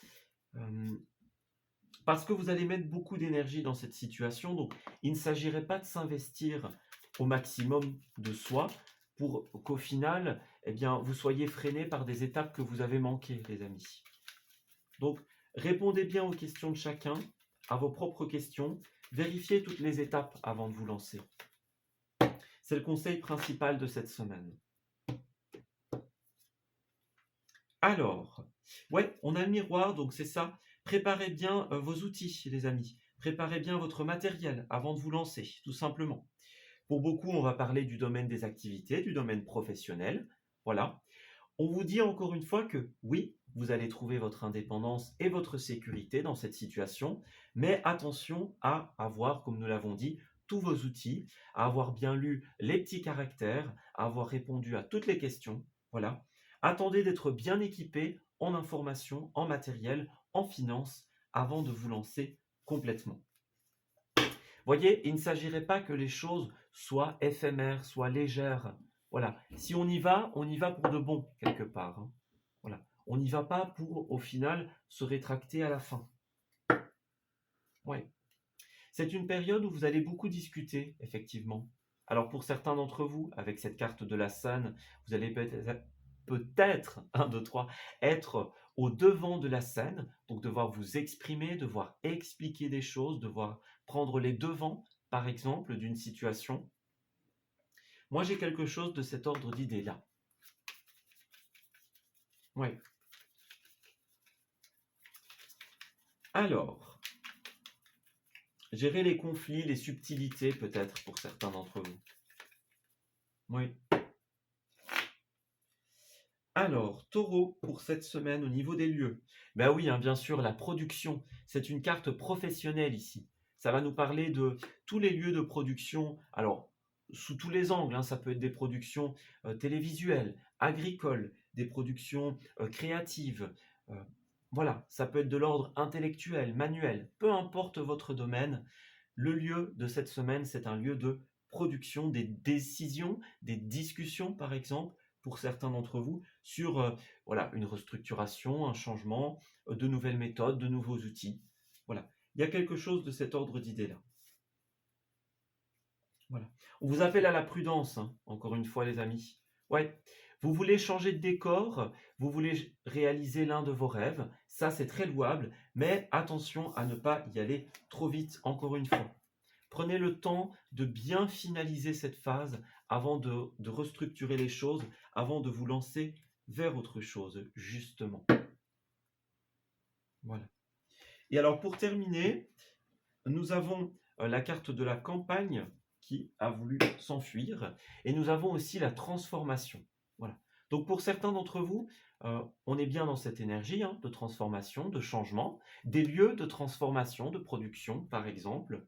parce que vous allez mettre beaucoup d'énergie dans cette situation. Donc, il ne s'agirait pas de s'investir au maximum de soi pour qu'au final, eh bien, vous soyez freiné par des étapes que vous avez manquées, les amis. Donc, répondez bien aux questions de chacun, à vos propres questions. Vérifiez toutes les étapes avant de vous lancer. C'est le conseil principal de cette semaine. Alors, ouais, on a le miroir, donc c'est ça. Préparez bien vos outils, les amis. Préparez bien votre matériel avant de vous lancer, tout simplement. Pour beaucoup, on va parler du domaine des activités, du domaine professionnel. Voilà. On vous dit encore une fois que oui, vous allez trouver votre indépendance et votre sécurité dans cette situation, mais attention à avoir, comme nous l'avons dit, tous vos outils, à avoir bien lu les petits caractères, à avoir répondu à toutes les questions. Voilà. Attendez d'être bien équipé en information, en matériel, en finance, avant de vous lancer complètement. Voyez, il ne s'agirait pas que les choses soient éphémères, soient légères. Voilà. Si on y va pour de bon, quelque part. Hein. Voilà. On n'y va pas pour, au final, se rétracter à la fin. Ouais. C'est une période où vous allez beaucoup discuter, effectivement. Alors pour certains d'entre vous, avec cette carte de la scène, vous allez peut-être, 1, 2, 3, être au devant de la scène, donc devoir vous exprimer, devoir expliquer des choses, devoir prendre les devants, par exemple, d'une situation. Moi, j'ai quelque chose de cet ordre d'idée-là. Oui. Alors, gérer les conflits, les subtilités peut-être pour certains d'entre vous. Oui. Alors, Taureau, pour cette semaine au niveau des lieux. Ben oui, hein, bien sûr, la production, c'est une carte professionnelle ici. Ça va nous parler de tous les lieux de production. Alors, sous tous les angles, hein, ça peut être des productions télévisuelles, agricoles, des productions créatives. euh, voilà, ça peut être de l'ordre intellectuel, manuel, peu importe votre domaine. Le lieu de cette semaine, c'est un lieu de production, des décisions, des discussions, par exemple, pour certains d'entre vous, sur voilà, une restructuration, un changement, de nouvelles méthodes, de nouveaux outils. Voilà. Il y a quelque chose de cet ordre d'idées-là. Voilà. On vous appelle à la prudence, hein, encore une fois, les amis. Ouais. Vous voulez changer de décor, vous voulez réaliser l'un de vos rêves, ça c'est très louable, mais attention à ne pas y aller trop vite, encore une fois. Prenez le temps de bien finaliser cette phase avant de restructurer les choses, avant de vous lancer vers autre chose, justement. Voilà. Et alors pour terminer, nous avons la carte de la campagne qui a voulu s'enfuir et nous avons aussi la transformation. Voilà. Donc pour certains d'entre vous, on est bien dans cette énergie de transformation, de changement, des lieux de transformation, de production par exemple.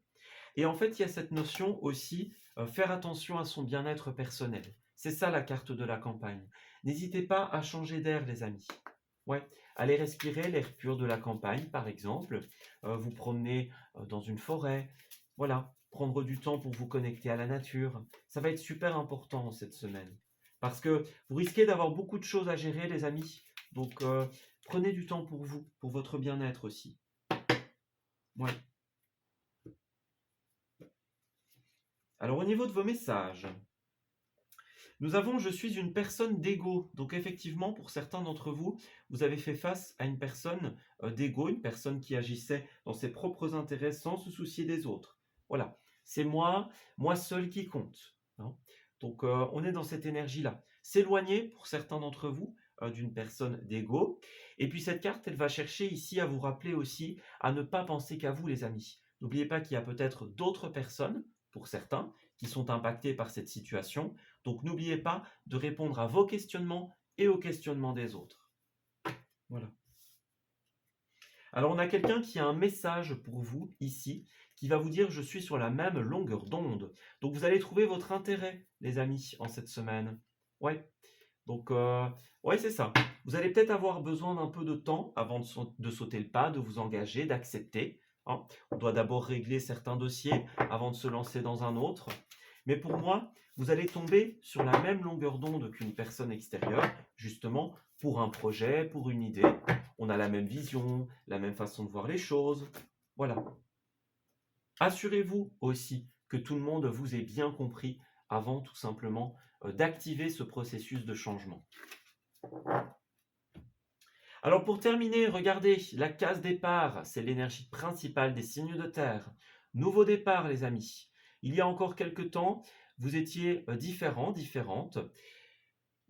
Et en fait, il y a cette notion aussi, faire attention à son bien-être personnel. C'est ça la carte de la campagne. N'hésitez pas à changer d'air, les amis. Ouais, allez respirer l'air pur de la campagne, par exemple. Vous promener dans une forêt. Voilà, prendre du temps pour vous connecter à la nature. Ça va être super important cette semaine. Parce que vous risquez d'avoir beaucoup de choses à gérer, les amis. Donc, prenez du temps pour vous, pour votre bien-être aussi. Ouais. Alors, au niveau de vos messages, nous avons je suis une personne d'ego. Donc effectivement, pour certains d'entre vous, vous avez fait face à une personne d'ego, une personne qui agissait dans ses propres intérêts sans se soucier des autres. Voilà, c'est moi seul qui compte, hein. Donc on est dans cette énergie-là. S'éloigner pour certains d'entre vous d'une personne d'ego. Et puis cette carte, elle va chercher ici à vous rappeler aussi à ne pas penser qu'à vous, les amis. N'oubliez pas qu'il y a peut-être d'autres personnes, pour certains, qui sont impactés par cette situation. Donc n'oubliez pas de répondre à vos questionnements et aux questionnements des autres. Voilà. Alors on a quelqu'un qui a un message pour vous ici, qui va vous dire je suis sur la même longueur d'onde. Donc vous allez trouver votre intérêt, les amis, en cette semaine. Ouais. Donc ouais, c'est ça. Vous allez peut-être avoir besoin d'un peu de temps avant de sauter le pas, de vous engager, d'accepter, hein. On doit d'abord régler certains dossiers avant de se lancer dans un autre. Mais pour moi, vous allez tomber sur la même longueur d'onde qu'une personne extérieure, justement, pour un projet, pour une idée. On a la même vision, la même façon de voir les choses. Voilà. Assurez-vous aussi que tout le monde vous ait bien compris avant tout simplement d'activer ce processus de changement. Alors pour terminer, regardez, la case départ, c'est l'énergie principale des signes de terre. Nouveau départ, les amis. Il y a encore quelques temps, vous étiez différents, différentes.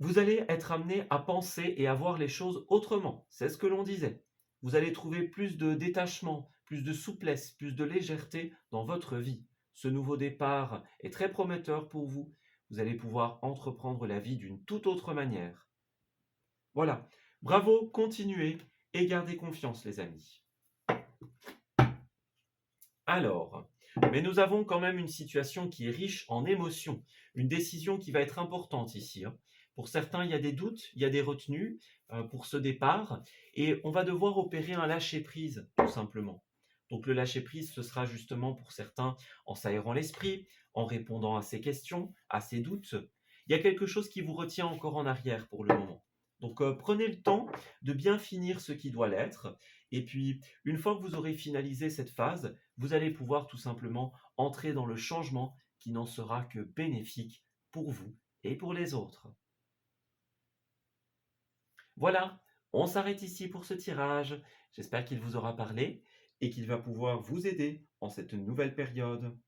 Vous allez être amené à penser et à voir les choses autrement. C'est ce que l'on disait. Vous allez trouver plus de détachement, plus de souplesse, plus de légèreté dans votre vie. Ce nouveau départ est très prometteur pour vous. Vous allez pouvoir entreprendre la vie d'une toute autre manière. Voilà. Bravo, continuez et gardez confiance, les amis. Alors, mais nous avons quand même une situation qui est riche en émotions, une décision qui va être importante ici, hein. Pour certains, il y a des doutes, il y a des retenues pour ce départ, et on va devoir opérer un lâcher-prise, tout simplement. Donc le lâcher-prise, ce sera justement pour certains en s'aérant l'esprit, en répondant à ces questions, à ces doutes. Il y a quelque chose qui vous retient encore en arrière pour le moment. Donc prenez le temps de bien finir ce qui doit l'être, et puis une fois que vous aurez finalisé cette phase, vous allez pouvoir tout simplement entrer dans le changement qui n'en sera que bénéfique pour vous et pour les autres. Voilà, on s'arrête ici pour ce tirage. J'espère qu'il vous aura parlé et qu'il va pouvoir vous aider en cette nouvelle période.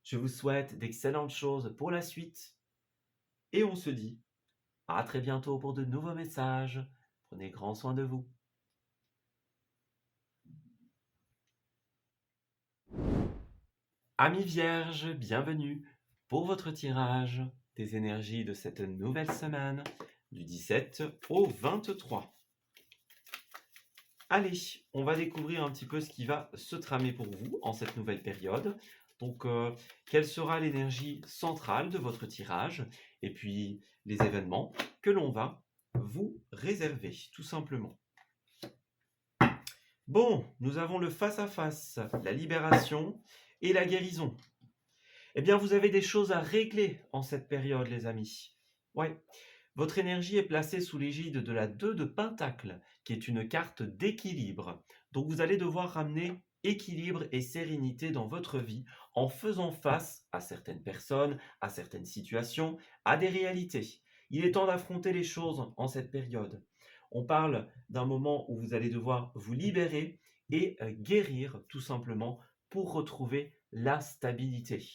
Je vous souhaite d'excellentes choses pour la suite et on se dit à très bientôt pour de nouveaux messages. Prenez grand soin de vous. Amis vierges, bienvenue pour votre tirage des énergies de cette nouvelle semaine. du 17 au 23. Allez, on va découvrir un petit peu ce qui va se tramer pour vous en cette nouvelle période. Donc, quelle sera l'énergie centrale de votre tirage et puis les événements que l'on va vous réserver, tout simplement. Bon, nous avons le face-à-face, la libération et la guérison. Eh bien, vous avez des choses à régler en cette période, les amis. Ouais. Votre énergie est placée sous l'égide de la 2 de Pentacle, qui est une carte d'équilibre. Donc vous allez devoir ramener équilibre et sérénité dans votre vie en faisant face à certaines personnes, à certaines situations, à des réalités. Il est temps d'affronter les choses en cette période. On parle d'un moment où vous allez devoir vous libérer et guérir tout simplement pour retrouver la stabilité.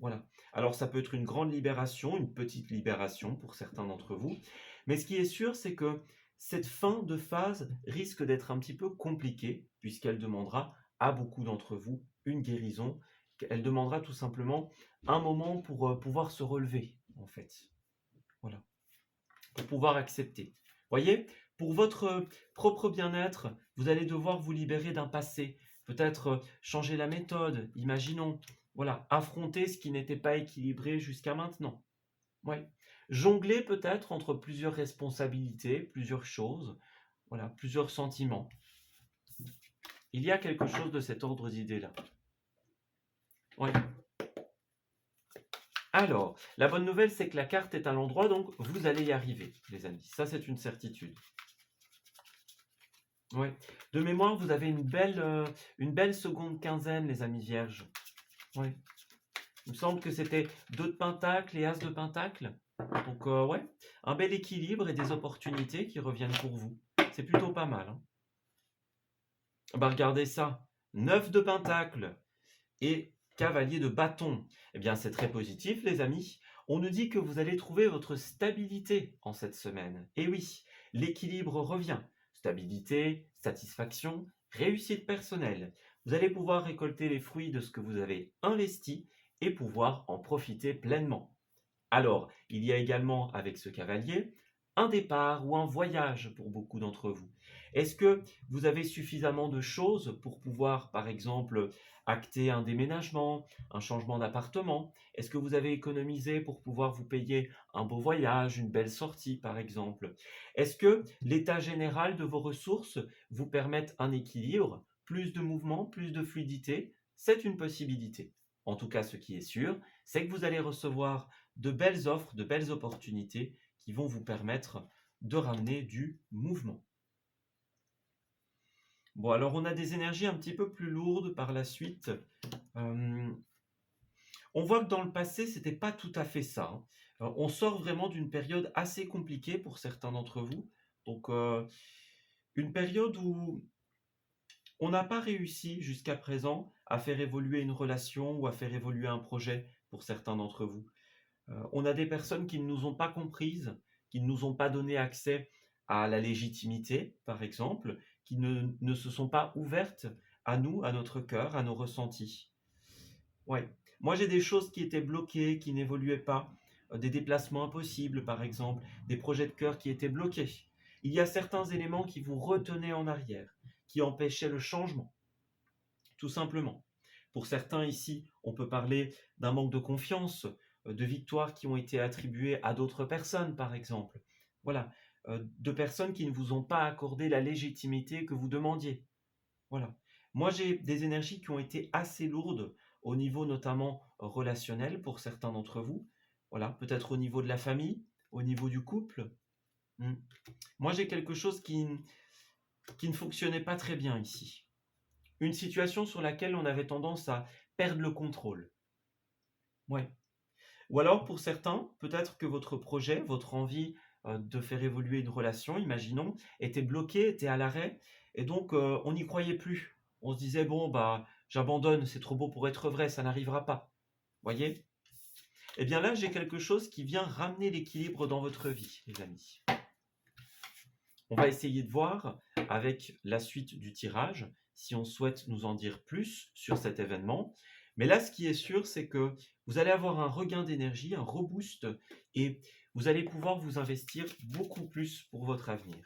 Voilà. Alors ça peut être une grande libération, une petite libération pour certains d'entre vous, mais ce qui est sûr, c'est que cette fin de phase risque d'être un petit peu compliquée, puisqu'elle demandera à beaucoup d'entre vous une guérison. Elle demandera tout simplement un moment pour pouvoir se relever, en fait. Voilà. Pour pouvoir accepter. Voyez, pour votre propre bien-être, vous allez devoir vous libérer d'un passé, peut-être changer la méthode, imaginons, voilà, affronter ce qui n'était pas équilibré jusqu'à maintenant. Ouais. Jongler peut-être entre plusieurs responsabilités, plusieurs choses, voilà, plusieurs sentiments. Il y a quelque chose de cet ordre d'idées-là. Ouais. Alors, la bonne nouvelle, c'est que la carte est à l'endroit, donc vous allez y arriver, les amis. Ça, c'est une certitude. Ouais. De mémoire, vous avez une belle seconde quinzaine, les amis vierges. Ouais. Il me semble que c'était 2 de Pentacle et As de Pentacle. Donc, ouais, un bel équilibre et des opportunités qui reviennent pour vous. C'est plutôt pas mal. Hein. Bah, regardez ça. 9 de Pentacle et Cavalier de Bâton. Eh bien, c'est très positif, les amis. On nous dit que vous allez trouver votre stabilité en cette semaine. Et oui, l'équilibre revient. Stabilité, satisfaction, réussite personnelle. Vous allez pouvoir récolter les fruits de ce que vous avez investi et pouvoir en profiter pleinement. Alors, il y a également avec ce cavalier un départ ou un voyage pour beaucoup d'entre vous. Est-ce que vous avez suffisamment de choses pour pouvoir, par exemple, acter un déménagement, un changement d'appartement? Est-ce que vous avez économisé pour pouvoir vous payer un beau voyage, une belle sortie, par exemple? Est-ce que l'état général de vos ressources vous permettent un équilibre, plus de mouvement, plus de fluidité? C'est une possibilité. En tout cas, ce qui est sûr, c'est que vous allez recevoir de belles offres, de belles opportunités qui vont vous permettre de ramener du mouvement. Bon, alors on a des énergies un petit peu plus lourdes par la suite. On voit que dans le passé, c'était pas tout à fait ça. Hein. On sort vraiment d'une période assez compliquée pour certains d'entre vous. Donc, une période où on n'a pas réussi jusqu'à présent à faire évoluer une relation ou à faire évoluer un projet pour certains d'entre vous. On a des personnes qui ne nous ont pas comprises, qui ne nous ont pas donné accès à la légitimité, par exemple, qui ne se sont pas ouvertes à nous, à notre cœur, à nos ressentis. Ouais. Moi, j'ai des choses qui étaient bloquées, qui n'évoluaient pas, des déplacements impossibles, par exemple, des projets de cœur qui étaient bloqués. Il y a certains éléments qui vous retenaient en arrière, qui empêchaient le changement, tout simplement. Pour certains ici, on peut parler d'un manque de confiance, de victoires qui ont été attribuées à d'autres personnes, par exemple. Voilà, de personnes qui ne vous ont pas accordé la légitimité que vous demandiez. Voilà. Moi, j'ai des énergies qui ont été assez lourdes au niveau notamment relationnel pour certains d'entre vous. Voilà, peut-être au niveau de la famille, au niveau du couple. Hmm. Moi, j'ai quelque chose qui ne fonctionnait pas très bien ici. Une situation sur laquelle on avait tendance à perdre le contrôle. Ouais. Ou alors, pour certains, peut-être que votre projet, votre envie de faire évoluer une relation, imaginons, était bloqué, était à l'arrêt, et donc on n'y croyait plus. On se disait, bon, bah, j'abandonne, c'est trop beau pour être vrai, ça n'arrivera pas. Voyez? Eh bien là, j'ai quelque chose qui vient ramener l'équilibre dans votre vie, les amis. On va essayer de voir avec la suite du tirage si on souhaite nous en dire plus sur cet événement. Mais là, ce qui est sûr, c'est que vous allez avoir un regain d'énergie, un reboost, et vous allez pouvoir vous investir beaucoup plus pour votre avenir.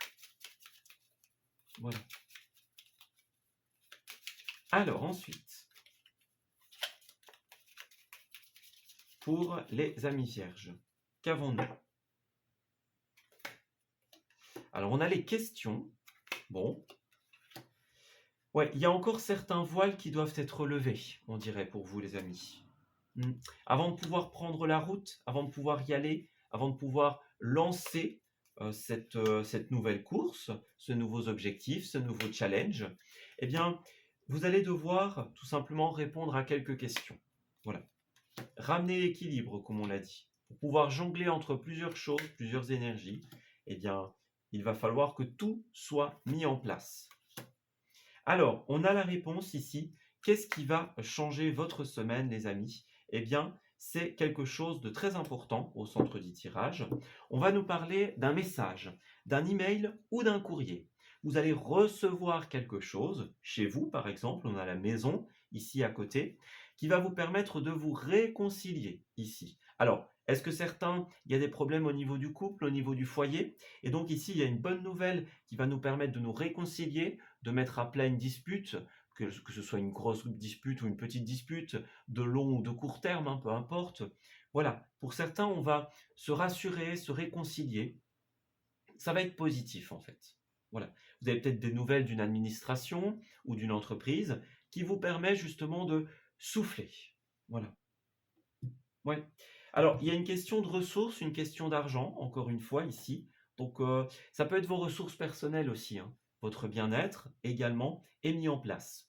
Voilà. Alors ensuite, pour les amis vierges, qu'avons-nous? Alors on a les questions. Bon. Ouais, il y a encore certains voiles qui doivent être levés, on dirait, pour vous les amis. Avant de pouvoir prendre la route, avant de pouvoir y aller, avant de pouvoir lancer cette nouvelle course, ce nouveau objectif, ce nouveau challenge, eh bien, vous allez devoir tout simplement répondre à quelques questions. Voilà. Ramener l'équilibre, comme on l'a dit. Pour pouvoir jongler entre plusieurs choses, plusieurs énergies, eh bien, il va falloir que tout soit mis en place. Alors, on a la réponse ici. Qu'est-ce qui va changer votre semaine, les amis? Eh bien, c'est quelque chose de très important au centre du tirage. On va nous parler d'un message, d'un email ou d'un courrier. Vous allez recevoir quelque chose chez vous, par exemple, on a la maison ici à côté, qui va vous permettre de vous réconcilier ici. Alors, est-ce que certains, il y a des problèmes au niveau du couple, au niveau du foyer? Et donc ici, il y a une bonne nouvelle qui va nous permettre de nous réconcilier, de mettre à plat une dispute, que ce soit une grosse dispute ou une petite dispute, de long ou de court terme, hein, peu importe. Voilà, pour certains, on va se rassurer, se réconcilier. Ça va être positif en fait. Voilà. Vous avez peut-être des nouvelles d'une administration ou d'une entreprise qui vous permet justement de souffler. Voilà. Ouais. Alors, il y a une question de ressources, une question d'argent, encore une fois ici. Donc, ça peut être vos ressources personnelles aussi, hein. Votre bien-être également est mis en place.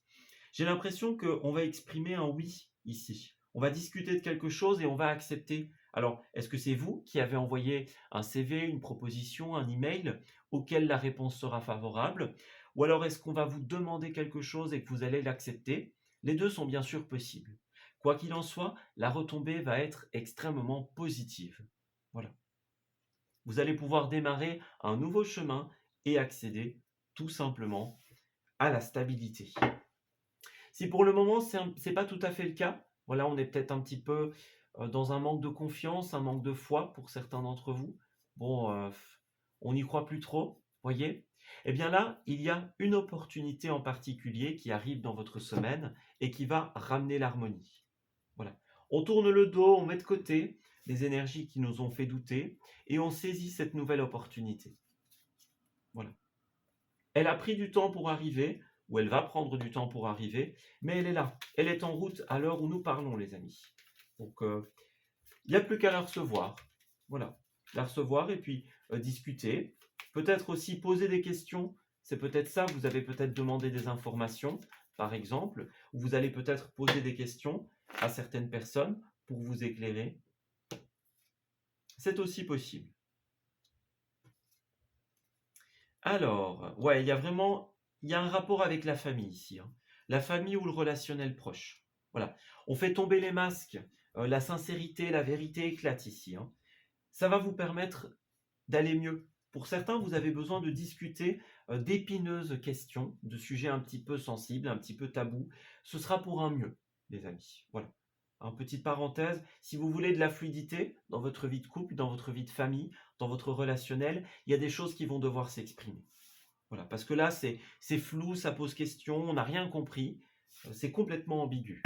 J'ai l'impression qu'on va exprimer un oui ici. On va discuter de quelque chose et on va accepter. Alors, est-ce que c'est vous qui avez envoyé un CV, une proposition, un email auquel la réponse sera favorable? Ou alors est-ce qu'on va vous demander quelque chose et que vous allez l'accepter? Les deux sont bien sûr possibles. Quoi qu'il en soit, la retombée va être extrêmement positive. Voilà. Vous allez pouvoir démarrer un nouveau chemin et accéder tout simplement à la stabilité. Si pour le moment, c'est pas tout à fait le cas, voilà, on est peut-être un petit peu dans un manque de confiance, un manque de foi pour certains d'entre vous. Bon, on n'y croit plus trop, voyez? Eh bien là, il y a une opportunité en particulier qui arrive dans votre semaine et qui va ramener l'harmonie. Voilà. On tourne le dos, on met de côté les énergies qui nous ont fait douter et on saisit cette nouvelle opportunité. Voilà. Elle a pris du temps pour arriver, ou elle va prendre du temps pour arriver, mais elle est là. Elle est en route à l'heure où nous parlons, les amis. Donc, il n'y a plus qu'à la recevoir. Voilà. La recevoir et puis discuter. Peut-être aussi poser des questions. C'est peut-être ça, vous avez peut-être demandé des informations, par exemple, ou vous allez peut-être poser des questions à certaines personnes pour vous éclairer. C'est aussi possible. Alors, ouais, il y a un rapport avec la famille ici, hein. La famille ou le relationnel proche. Voilà. On fait tomber les masques. La sincérité, la vérité éclate ici, hein. Ça va vous permettre d'aller mieux. Pour certains, vous avez besoin de discuter d'épineuses questions, de sujets un petit peu sensibles, un petit peu tabous. Ce sera pour un mieux, les amis. Voilà. En petite parenthèse, si vous voulez de la fluidité dans votre vie de couple, dans votre vie de famille, dans votre relationnel, il y a des choses qui vont devoir s'exprimer. Voilà, parce que là, c'est flou, ça pose question, on n'a rien compris, c'est complètement ambigu.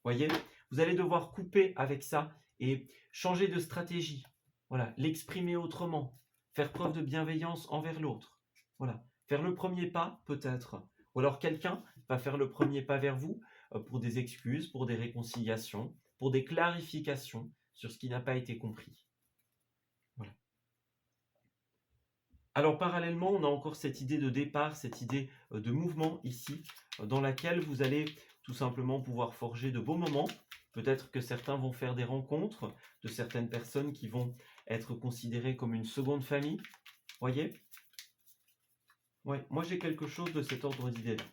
Voyez, vous allez devoir couper avec ça et changer de stratégie. Voilà, l'exprimer autrement, faire preuve de bienveillance envers l'autre. Voilà, faire le premier pas peut-être. Ou alors quelqu'un va faire le premier pas vers vous pour des excuses, pour des réconciliations, pour des clarifications sur ce qui n'a pas été compris. Voilà. Alors parallèlement, on a encore cette idée de départ, cette idée de mouvement ici, dans laquelle vous allez tout simplement pouvoir forger de beaux moments. Peut-être que certains vont faire des rencontres de certaines personnes qui vont être considérées comme une seconde famille. Voyez? Ouais, moi j'ai quelque chose de cet ordre d'idée-là.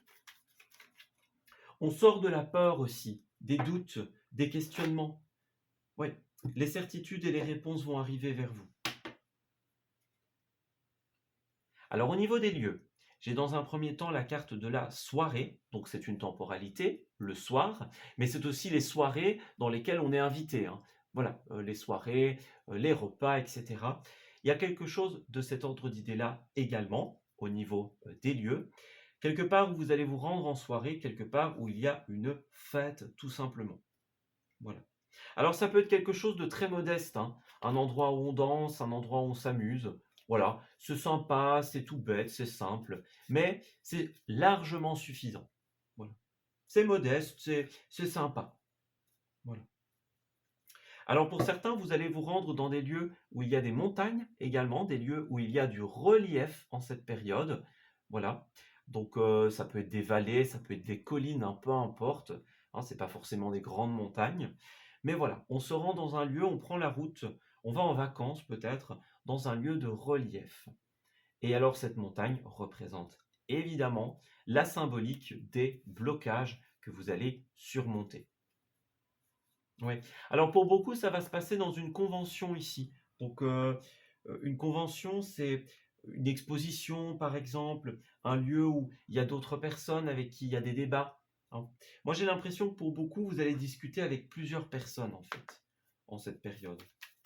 On sort de la peur aussi, des doutes, des questionnements. Ouais, les certitudes et les réponses vont arriver vers vous. Alors au niveau des lieux, j'ai dans un premier temps la carte de la soirée, donc c'est une temporalité, le soir, mais c'est aussi les soirées dans lesquelles on est invité, hein. Voilà, les soirées, les repas, etc. Il y a quelque chose de cet ordre d'idée-là également, au niveau, des lieux. Quelque part où vous allez vous rendre en soirée, quelque part où il y a une fête, tout simplement. Voilà. Alors ça peut être quelque chose de très modeste, hein, un endroit où on danse, un endroit où on s'amuse. Voilà, c'est sympa, c'est tout bête, c'est simple, mais c'est largement suffisant. Voilà. C'est modeste, c'est sympa. Voilà. Alors pour certains, vous allez vous rendre dans des lieux où il y a des montagnes également, des lieux où il y a du relief en cette période. Voilà. Donc ça peut être des vallées, ça peut être des collines, hein, peu importe. Hein, c'est pas forcément des grandes montagnes. Mais voilà, on se rend dans un lieu, on prend la route, on va en vacances peut-être, dans un lieu de relief. Et alors cette montagne représente évidemment la symbolique des blocages que vous allez surmonter. Ouais. Alors pour beaucoup, ça va se passer dans une convention ici. Donc, une convention, c'est une exposition, par exemple, un lieu où il y a d'autres personnes avec qui il y a des débats, hein. Moi, j'ai l'impression que pour beaucoup, vous allez discuter avec plusieurs personnes, en fait, en cette période.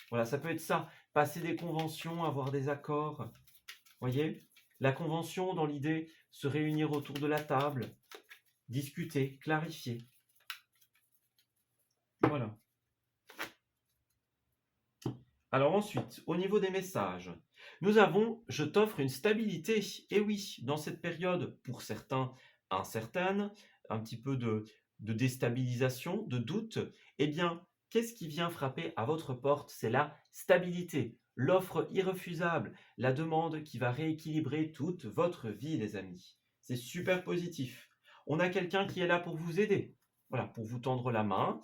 Voilà, ça peut être ça, passer des conventions, avoir des accords. Voyez? La convention, dans l'idée, se réunir autour de la table, discuter, clarifier. Voilà. Alors ensuite, au niveau des messages, nous avons «Je t'offre une stabilité». Et oui, dans cette période, pour certains incertaine, un petit peu de déstabilisation, de doute, eh bien, qu'est-ce qui vient frapper à votre porte? C'est la stabilité, l'offre irrefusable, la demande qui va rééquilibrer toute votre vie, les amis. C'est super positif. On a quelqu'un qui est là pour vous aider, voilà, pour vous tendre la main,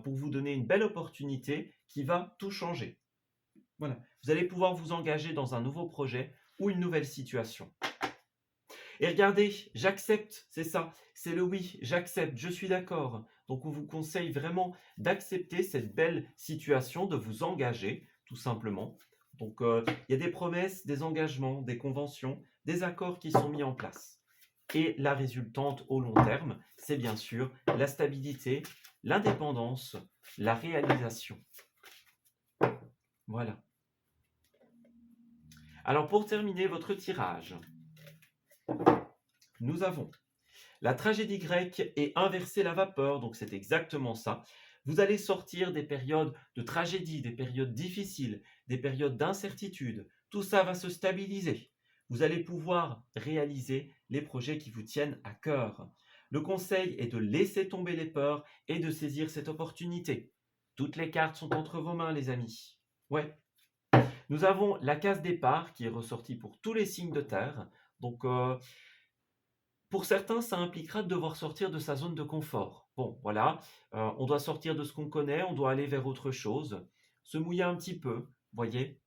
pour vous donner une belle opportunité qui va tout changer. Voilà, vous allez pouvoir vous engager dans un nouveau projet ou une nouvelle situation. Et regardez, j'accepte, c'est ça, c'est le oui, j'accepte, je suis d'accord. Donc on vous conseille vraiment d'accepter cette belle situation, de vous engager, tout simplement. Donc il y a des promesses, des engagements, des conventions, des accords qui sont mis en place. Et la résultante au long terme, c'est bien sûr la stabilité, l'indépendance, la réalisation. Voilà. Alors pour terminer votre tirage, nous avons la tragédie grecque et inverser la vapeur, donc c'est exactement ça. Vous allez sortir des périodes de tragédie, des périodes difficiles, des périodes d'incertitude. Tout ça va se stabiliser. Vous allez pouvoir réaliser les projets qui vous tiennent à cœur. Le conseil est de laisser tomber les peurs et de saisir cette opportunité. Toutes les cartes sont entre vos mains, les amis. Ouais. Nous avons la case départ qui est ressortie pour tous les signes de terre. Donc, pour certains, ça impliquera de devoir sortir de sa zone de confort. Bon, voilà, on doit sortir de ce qu'on connaît, on doit aller vers autre chose, se mouiller un petit peu, voyez?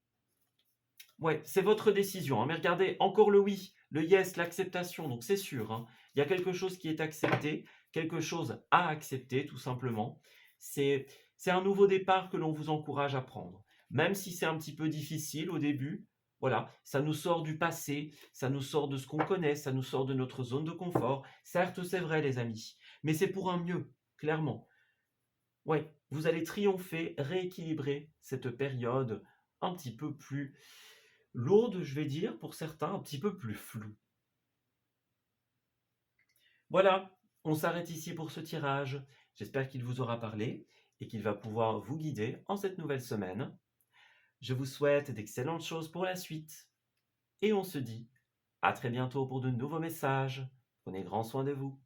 Ouais, c'est votre décision, hein, mais regardez, encore le oui, le yes, l'acceptation, donc c'est sûr, hein. Il y a quelque chose qui est accepté, quelque chose à accepter, tout simplement. C'est c'est un nouveau départ que l'on vous encourage à prendre. Même si c'est un petit peu difficile au début, voilà, ça nous sort du passé, ça nous sort de ce qu'on connaît, ça nous sort de notre zone de confort. Certes, c'est vrai, les amis, mais c'est pour un mieux, clairement. Ouais, vous allez triompher, rééquilibrer cette période un petit peu plus lourde, je vais dire, pour certains, un petit peu plus floue. Voilà, on s'arrête ici pour ce tirage. J'espère qu'il vous aura parlé et qu'il va pouvoir vous guider en cette nouvelle semaine. Je vous souhaite d'excellentes choses pour la suite et on se dit à très bientôt pour de nouveaux messages. Prenez grand soin de vous.